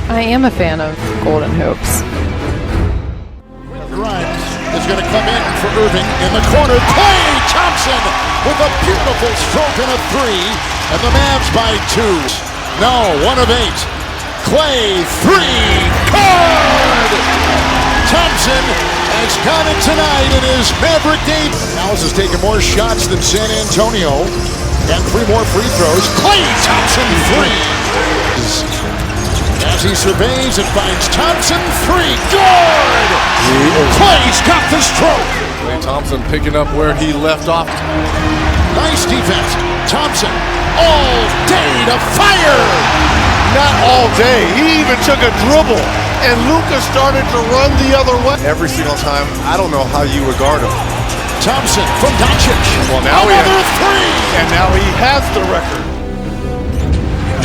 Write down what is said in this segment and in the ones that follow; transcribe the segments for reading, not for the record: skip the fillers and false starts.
I am a fan of Golden Hoops. Grimes is going to come in for Irving in the corner. Klay Thompson with a beautiful stroke and a three, and the Mavs by 2. No, 1 of 8. Klay, 3, good! Thompson has got it tonight in his Maverick game. Dallas has taken more shots than San Antonio, and 3 more free throws. Klay Thompson, 3. As he surveys and finds Thompson, 3, good! Klay's got the stroke. Klay Thompson picking up where he left off. Nice defense. Thompson all day to fire. Not all day. He even took a dribble, and Luka started to run the other way. Every single time, I don't know how you would guard him. Thompson from Doncic. Well, now another 3. And now he has the record.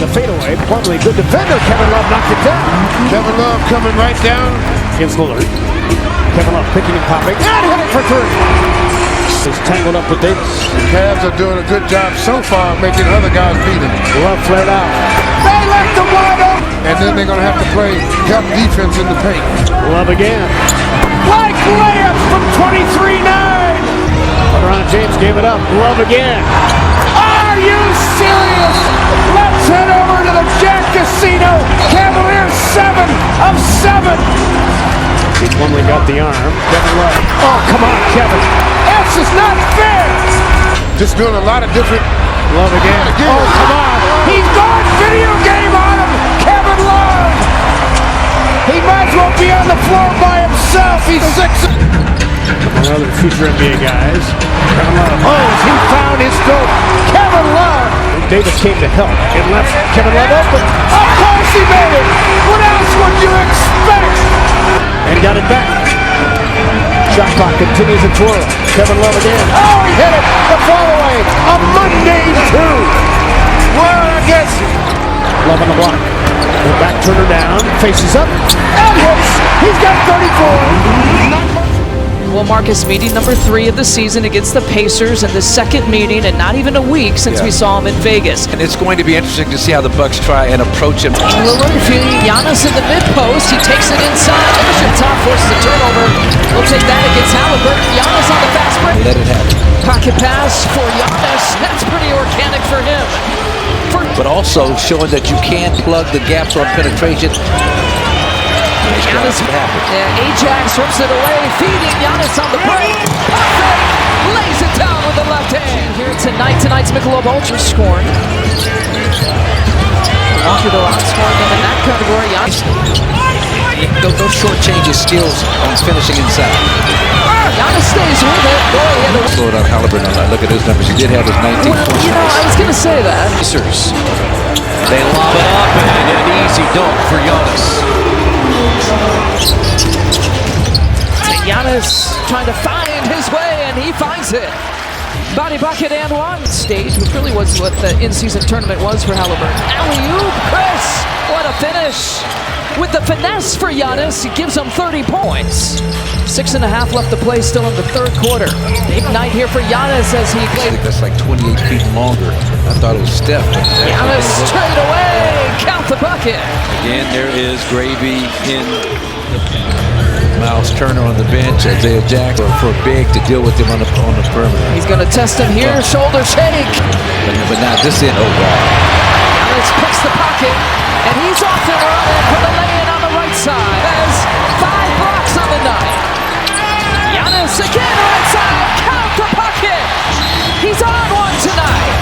The fadeaway, Plumlee, good defender. Kevin Love knocked it down. Kevin Love coming right down against Lillard. Kevin Love picking and popping, and hit it for 3. He's tangled up with Davis. The Cavs are doing a good job so far making other guys beat him. Love flared out. They left him wide open. And then they're going to have to play help defense in the paint. Love again. Like layups from 23-9. LeBron James gave it up. Love again. Are you serious? Let's head over to the Jack Casino. Cavaliers 7 of 7. Plumlee got the arm. Kevin Love. Oh, come on, Kevin. This is not fair. Just doing a lot of different. Love again. Oh, come on. He's gone video game on him. Kevin Love. He might as well be on the floor by himself. He's 6. Among other future NBA guys. Kevin Love. Oh, he found his goal. Kevin Love. Davis came to help. It left Kevin Love open. Of course he made it. What else would you expect? And got it back. Shot clock continues to twirl. Kevin Love again. Oh, he hit it. The follow-away. A Monday 2. Well, I guess. Love on the block. The back turner down. Faces up. And hits. He's got 34. Well, Marcus, meeting number 3 of the season against the Pacers, and the second meeting in not even a week since we saw him in Vegas. And it's going to be interesting to see how the Bucks try and approach him. Lillard feeding Giannis in the mid-post. He takes it inside. Leadership top forces a turnover. We'll take that against Halliburton. Giannis on the fast break. Let it happen. Pocket pass for Giannis. That's pretty organic for him. But also showing that you can plug the gaps on penetration. Giannis, Ajax rips it away, feeding Giannis on the break. Perfect! Lays it down with the left hand. Here tonight, tonight's Michelob Ultra scoring. Walker though outscoring them in that category. Giannis. Those short changes skills on finishing inside. Giannis stays with it. Boy, he had a slow down Halliburton on that. Look at his numbers. He did have his 19 points. You know, I was going to say that. They lob it up and an easy dunk for Giannis. Giannis trying to find his way, and he finds it. Body bucket and one. Stage, which really was what the in-season tournament was for Halliburton. Alley-oop, Chris! What a finish! With the finesse for Giannis, he gives him 30 points. 6.5 left to play still in the third quarter. Big night here for Giannis as he plays. I think that's like 28 feet longer. I thought it was Steph. Giannis straight away, count the bucket. Again, there is gravy in Miles Turner on the bench. Isaiah Jackson for a big to deal with him on the perimeter. He's going to test him here, shoulder shake. But now this in, oh wow. Giannis picks the pocket, and he's off and running for the lay-in on the right side. Has 5 blocks on the night. Giannis again right side, count the pocket. He's on one tonight.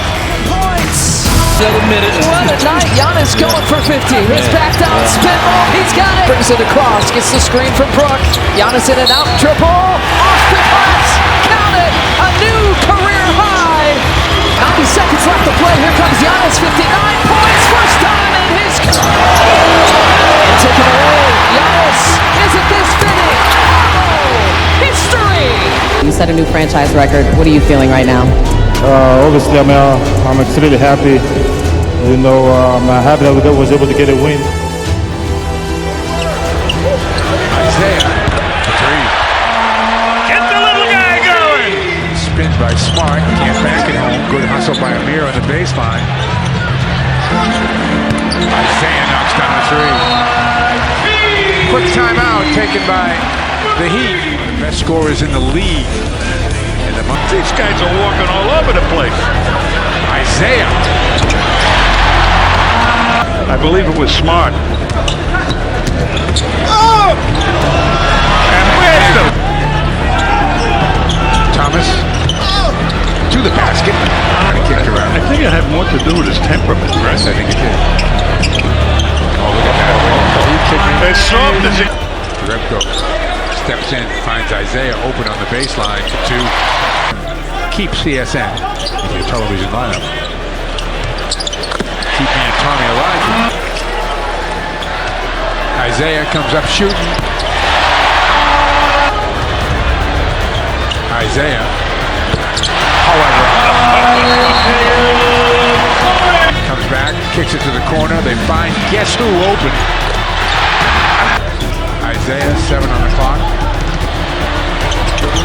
Points. 7 minutes. What a night. Giannis going for 50. His back down spin move. He's got it. Brings it across. Gets the screen from Brook. Giannis in and out. Triple. Off the glass. Count it. A new career high. 90 seconds left to play. Here comes Giannis. 59 points. First time in his and taken away. Giannis. Isn't this fitting? Oh, history. You set a new franchise record. What are you feeling right now? Obviously, I'm extremely happy. You know, I'm happy that we was able to get a win. Isaiah, 3. Get the little guy going! Spin by Smart, can't back it home. Good hustle by Amir on the baseline. Isaiah knocks down a 3. timeout taken by the Heat. Best scorers in the league. And these guys are walking all over the place. Isaiah. I believe it was Smart. Oh! And where's the... Thomas. To the basket. Kicked around. I think it had more to do with his temperament, right? I think it did. Oh, look at that. As soft as it... Rebko steps in, finds Isaiah open on the baseline for two. Keep CSN in your television lineup. Keeping Tommy alive. Isaiah comes up shooting. Isaiah, however, comes back, kicks it to the corner. They find guess who open. Isaiah, 7 on the clock.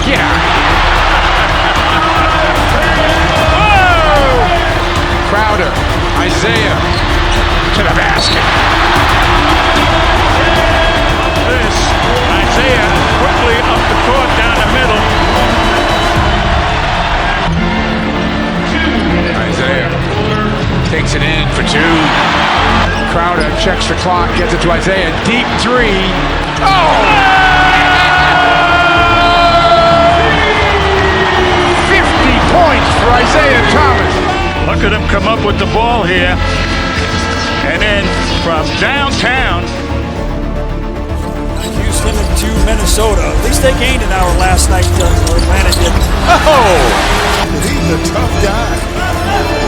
Yeah. Whoa! Crowder, Isaiah to the basket. This Isaiah quickly up the court down the middle. Isaiah takes it in for two. Crowder checks the clock, gets it to Isaiah. Deep three. Oh! 50 points for Isaiah Thomas. Look at him come up with the ball here. And then from downtown. Houston to Minnesota. At least they gained an hour last night. Atlanta didn't. Oh! He's a tough guy.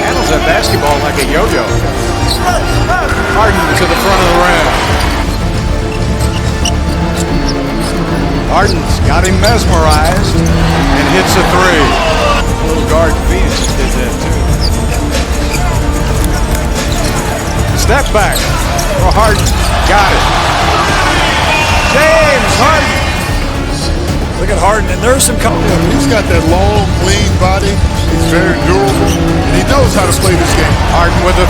Handles that basketball like a yo-yo. Harden to the front of the rim. Harden's got him mesmerized and hits a three. Little guard Venus did that too. Step back for Harden. Got it. James Harden. Look at Harden, and there's some... He's got that long, lean body. He's very durable, and he knows how to play this game. Harden with a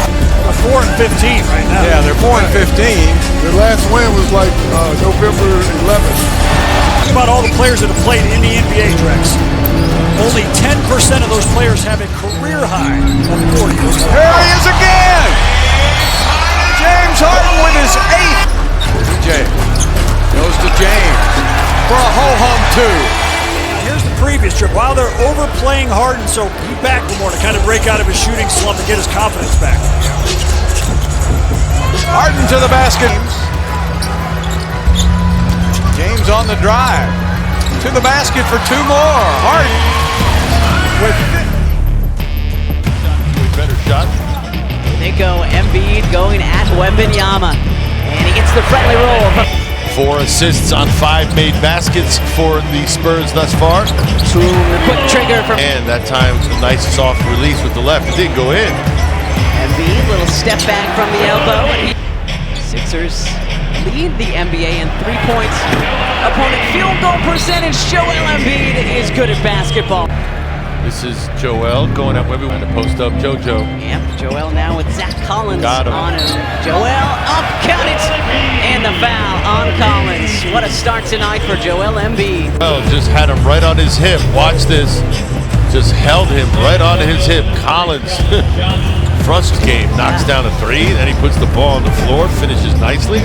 4 and 15 right now. Yeah, they're 4 and 15. Their last win was like November 11th. Think about all the players that have played in the NBA, Drex. Only 10% of those players have a career high of 40. Here he is again! James Harden with his 8th. DJ goes to James for a ho-hum 2. Here's the previous trip. While they're overplaying Harden, so be back for more to kind of break out of his shooting slump and get his confidence back. Harden to the basket. James on the drive. To the basket for 2 more. Harden with better shot. They go, Embiid going at Wembanyama. And he gets the friendly roll. 4 assists on 5 made baskets for the Spurs thus far. Quick trigger from... And that time, a nice soft release with the left. It didn't go in. Embiid, little step back from the elbow. Sixers lead the NBA in 3 points. Opponent field goal percentage. Joel Embiid is good at basketball. This is Joel going up where we want to post up JoJo. Yep, Joel now with Zach Collins Got him. on him. Joel up, count it, and the foul on Collins. What a start tonight for Joel Embiid. Well, just had him right on his hip. Watch this. Just held him right on his hip. Collins fronts game, knocks down a 3, then he puts the ball on the floor, finishes nicely.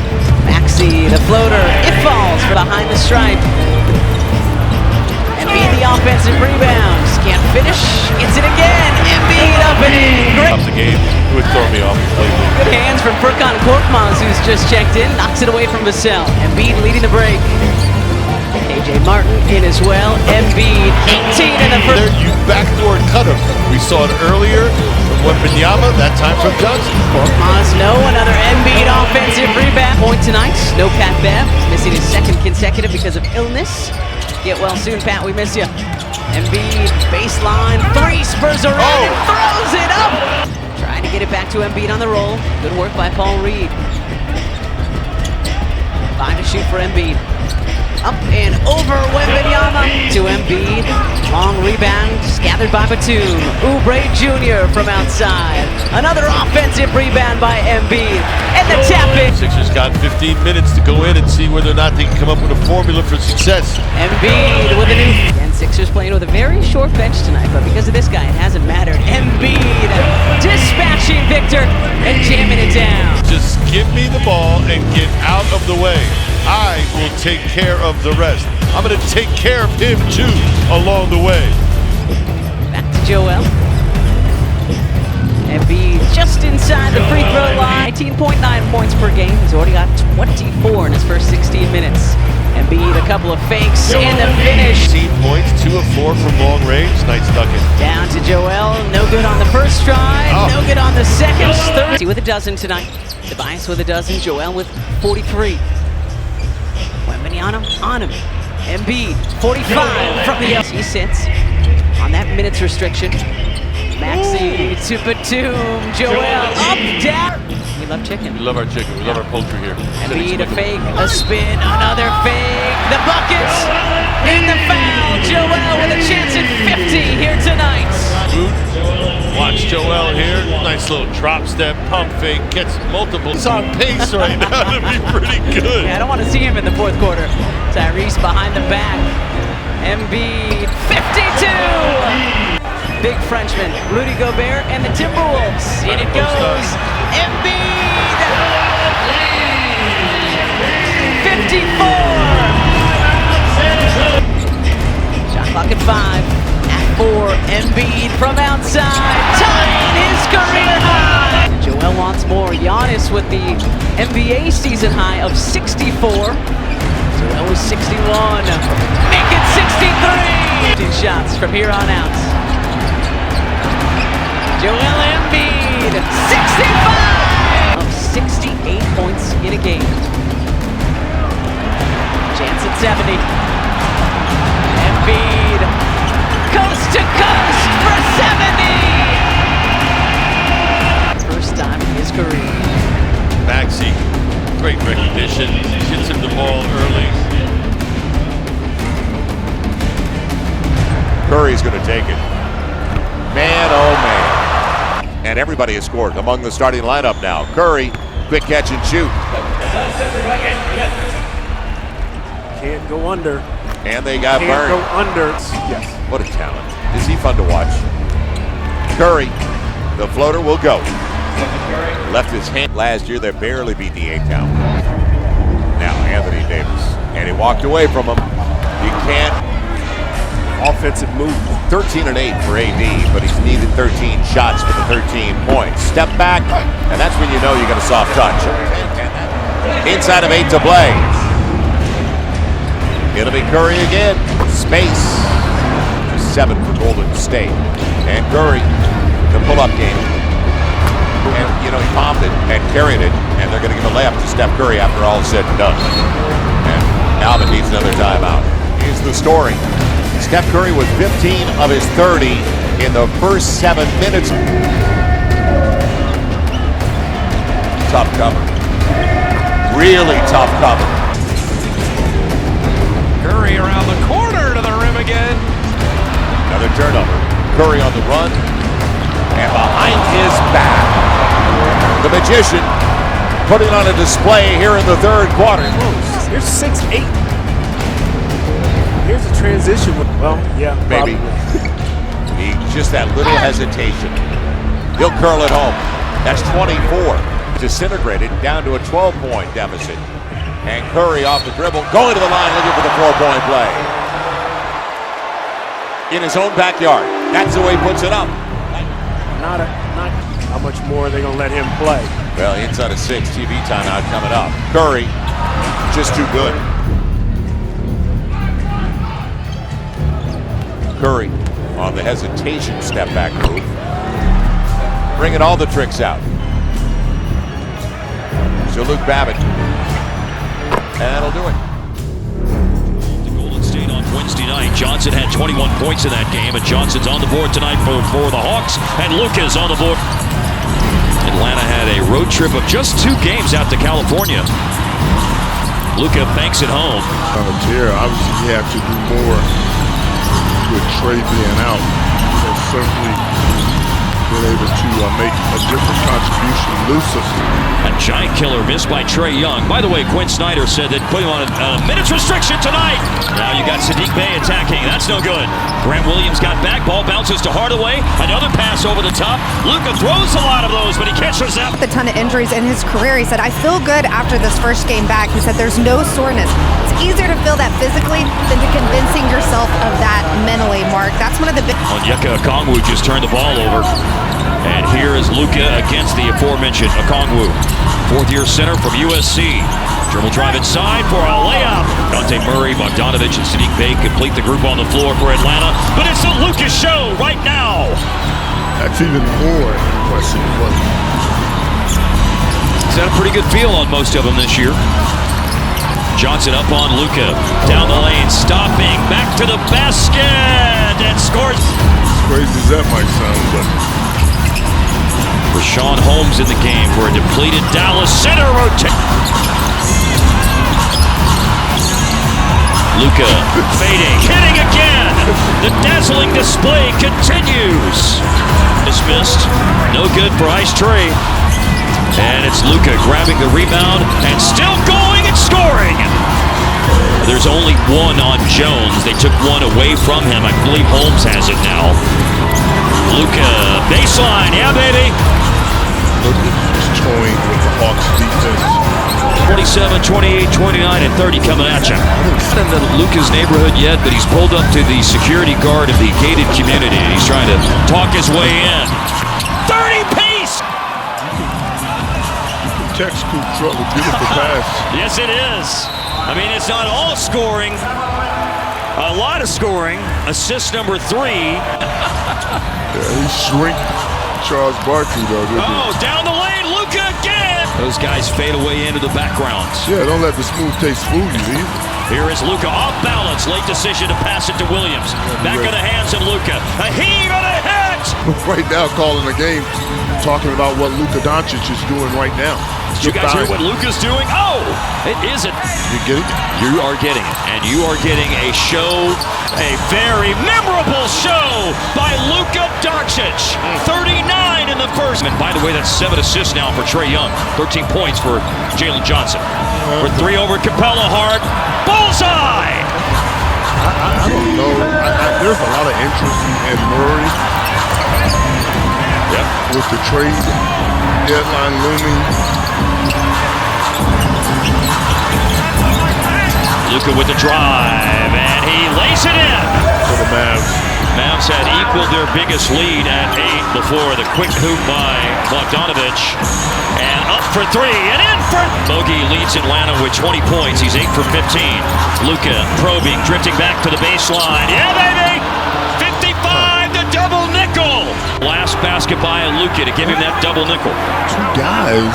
Maxey, the floater, it falls for behind the stripe. Embiid, the offensive rebounds, can't finish, gets it again. Embiid up and in. Great. Off the game, it would throw me off completely. Good hands from Furkan Korkmaz, who's just checked in, knocks it away from Vassell. Embiid leading the break. KJ Martin in as well. Embiid, 18 in the first. There, you backdoor cut him. We saw it earlier from Wembanyama, that time from Johnson. Korkmaz, no, another Embiid offensive rebound. Point tonight, no Pat Bev, missing his 2nd consecutive because of illness. Get well soon, Pat, we miss you. Embiid, baseline, 3, Spurs around and throws it up. Trying to get it back to Embiid on the roll. Good work by Paul Reed. 5 to shoot for Embiid. Up and over Wembanyama to Embiid. Long rebound gathered by Batum. Oubre Jr. from outside. Another offensive rebound by Embiid. And the tap-in. Sixers got 15 minutes to go in and see whether or not they can come up with a formula for success. Embiid with a new... And Sixers playing with a very short bench tonight, but because of this guy, it hasn't mattered. Embiid dispatching Victor and jamming it down. Just give me the ball and get out of the way. I will take care of the rest. I'm going to take care of him too along the way. Back to Joel. Embiid just inside the free throw line. 19.9 points per game. He's already got 24 in his first 16 minutes. Embiid, a couple of fakes, and the finish. 16 points, 2 of 4 from long range. Nice ducking. Down to Joel. No good on the first try. No good on the second. 30 with a dozen tonight. Tobias with a dozen. Joel with 43. Wembanyama on him. Embiid, 45 from the... He sits on that minutes restriction. Maxey to Batum. Joel up, down. We love chicken. We love our chicken. We love our poultry here. Embiid, a fake, a spin, another fake. The buckets and the foul. Joel with a chance at 50 here tonight. Watch Joel here. Nice little drop step, pump fake, gets multiple. He's on pace right now to be pretty good. Yeah, I don't want to see him in the fourth quarter. Tyrese behind the back. Embiid, 52. Big Frenchman, Rudy Gobert and the Timberwolves. In it goes. Embiid, 54. Shot clock at 5. At 4. Embiid from outside, tying his career high. Joel wants more. Giannis with the NBA season high of 64. Joel was 61. Make it 63. 2 shots from here on out. Joel Embiid, 65 of 68 points in a game. Chance at 70. Embiid, coast to coast for 70. First time in his career. Maxey, great recognition. Gets him the ball early. Curry's going to take it. Man, oh man. And everybody has scored among the starting lineup now. Curry, quick catch and shoot. Can't go under. And they got Can't burned. go under. Yes. What a talent. Is he fun to watch? Curry, the floater will go. Left his hand. Last year, they barely beat the A-Town. Now, Anthony Davis. And he walked away from him. You can't. Offensive move. 13 and 8 for AD, but he's needed 13 shots for the 13 points. Step back, and that's when you know you got a soft touch. Inside of 8 to play. It'll be Curry again. Space. Just 7 for Golden State. And Curry, the pull-up game. And, you know, he popped it and carried it, and they're going to give a layup to Steph Curry after all is said and done. And Alvin needs another timeout. Here's the story. Steph Curry was 15 of his 30 in the first 7 minutes. Tough cover. Really tough cover. Curry around the corner to the rim again. Another turnover. Curry on the run. And behind his back. The magician putting on a display here in the third quarter. Here's 6'8". Here's a transition. Well, yeah, maybe. Just that little hesitation. He'll curl it home. That's 24. Disintegrated down to a 12-point deficit. And Curry off the dribble, going to the line, looking for the 4-point play. In his own backyard. That's the way he puts it up. Not how much more are they going to let him play? Well, inside of 6, TV timeout coming up. Curry, just too good. Curry on the hesitation step back move. Bringing all the tricks out. So Luke Babbitt. And that'll do it. The Golden State on Wednesday night. Johnson had 21 points in that game, and Johnson's on the board tonight for the Hawks, and Luka's on the board. Atlanta had a road trip of just 2 games out to California. Luka banks it home. On a tear, obviously he had to do more with Trey being out. So certainly been able to make a different contribution. Luka. A giant killer missed by Trae Young. By the way, Quinn Snyder said that putting on a minutes restriction tonight. Now you got Saddiq Bey attacking. That's no good. Grant Williams got back. Ball bounces to Hardaway. Another pass over the top. Luka throws a lot of those, but he catches them. With a ton of injuries in his career, he said, "I feel good after this first game back." He said, "There's no soreness." It's easier to feel that physically than to convincing yourself of that mentally, Mark. That's one of the big... Okongwu just turned the ball over. And here is Luka against the aforementioned Okongwu. Fourth-year center from USC. Dribble drive inside for a layup. Dante Murray, Bogdanović, and Saddiq Bey complete the group on the floor for Atlanta. But it's the Luka show right now. That's even more impressive. He's had a pretty good feel on most of them this year. Johnson up on Luka. Down the lane, stopping, back to the basket, and scores. As crazy as that might sound, but... Rashawn Holmes in the game for a depleted Dallas center rotation. Luka fading, hitting again. The dazzling display continues. Dismissed. No good for Ice Trae. And it's Luka grabbing the rebound and still going and scoring. There's only one on Jones. They took one away from him. I believe Holmes has it now. Luka, baseline, yeah, baby. Just toying with the Hawks defense. 27, 28, 29, and 30 coming at you. Not in Luka's neighborhood yet, but he's pulled up to the security guard of the gated community, and he's trying to talk his way in. 30 pace! Text Scoop Truck with beautiful pass. Yes, it is. I mean, it's not all scoring. A lot of scoring. Assist number 3. Yeah, he shrink Charles Barkley, though, didn't he? Down the lane, Luka again! Those guys fade away into the backgrounds. Yeah, don't let the smooth taste fool you either. Here is Luka off balance. Late decision to pass it to Williams. Back of the hands of Luka. A heave and a hit! Right now, calling the game, talking about what Luka Dončić is doing right now. Did you guys hear what Luka's doing? Oh, it isn't. You getting it? You are getting it. And you are getting a show, a very memorable show by Luka Dončić. 39 in the first. And by the way, that's 7 assists now for Trae Young. 13 points for Jalen Johnson. For 3 over Capella Hart. Bullseye! I don't know. There's a lot of interest in Murray. Yep. With the trade deadline looming. Luka with the drive, and he lays it in. For the Mavs. Mavs had equaled their biggest lead at 8 before the quick hoop by Bogdanović. And up for 3, and in for... Bogey leads Atlanta with 20 points. He's 8 for 15. Luka probing, drifting back to the baseline. Yeah, baby! 55, the double nickel! Last basket by Luka to give him that double nickel. 2 guys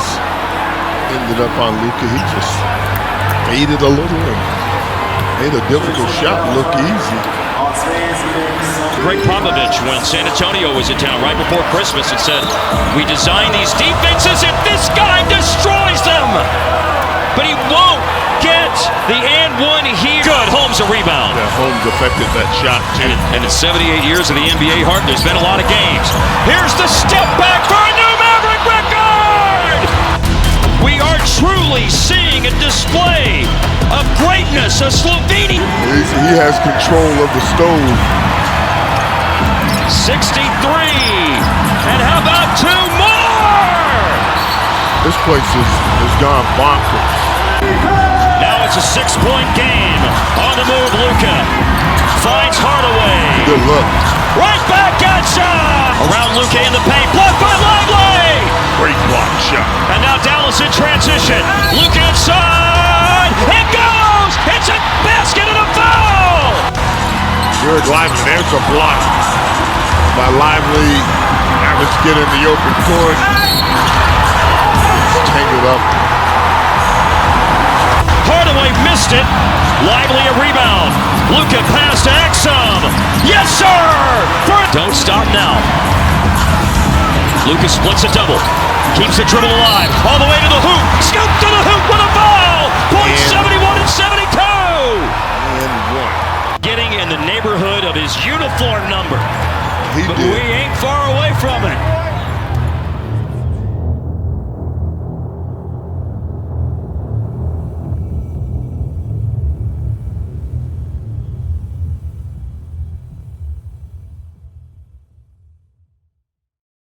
ended up on Luka. He just faded a little and made a difficult shot look easy. Greg Popovich, when San Antonio was in town right before Christmas, and said, "We designed these defenses and this guy destroys them." But he won't get the and one here. Good, Holmes a rebound. Yeah, Holmes affected that shot too. And in 78 years of the NBA, Harden, there's been a lot of games. Here's the step back for a new Maverick record! We are truly seeing a display of greatness, a Slovenian. He has control of the stove. 63, and how about 2 more? This place has gone bonkers. Now it's a 6-point game. On the move, Luka finds Hardaway. Good look. Right back at ya! Around Luka in the paint, blocked by Lively! Great block shot. And now Dallas in transition. Luka inside, it goes! It's a basket and a foul! Jared Lively, there's a block by Lively. Now let's get in the open court. It's tangled up. Hardaway missed it. Lively a rebound. Luka pass to Exum. Yes, sir! Don't stop now. Luka splits a double. Keeps the dribble alive. All the way to the hoop. Scoop to the hoop with a